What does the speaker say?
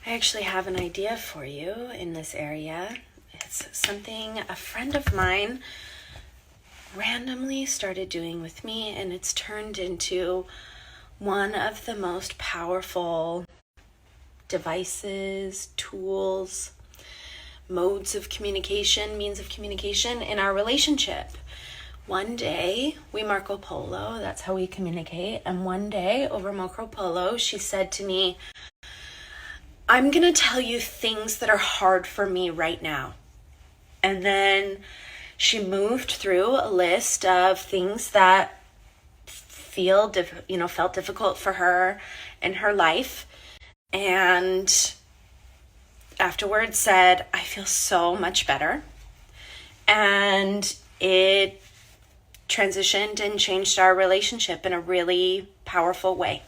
I actually have an idea for you in this area. It's something a friend of mine randomly started doing with me, and it's turned into one of the most powerful devices, tools, modes of communication, means of communication in our relationship. One day, we Marco Polo, that's how we communicate, and one day over Marco Polo, she said to me, I'm going to tell you things that are hard for me right now. And then she moved through a list of things that felt difficult for her in her life. And afterwards said, I feel so much better. And it transitioned and changed our relationship in a really powerful way.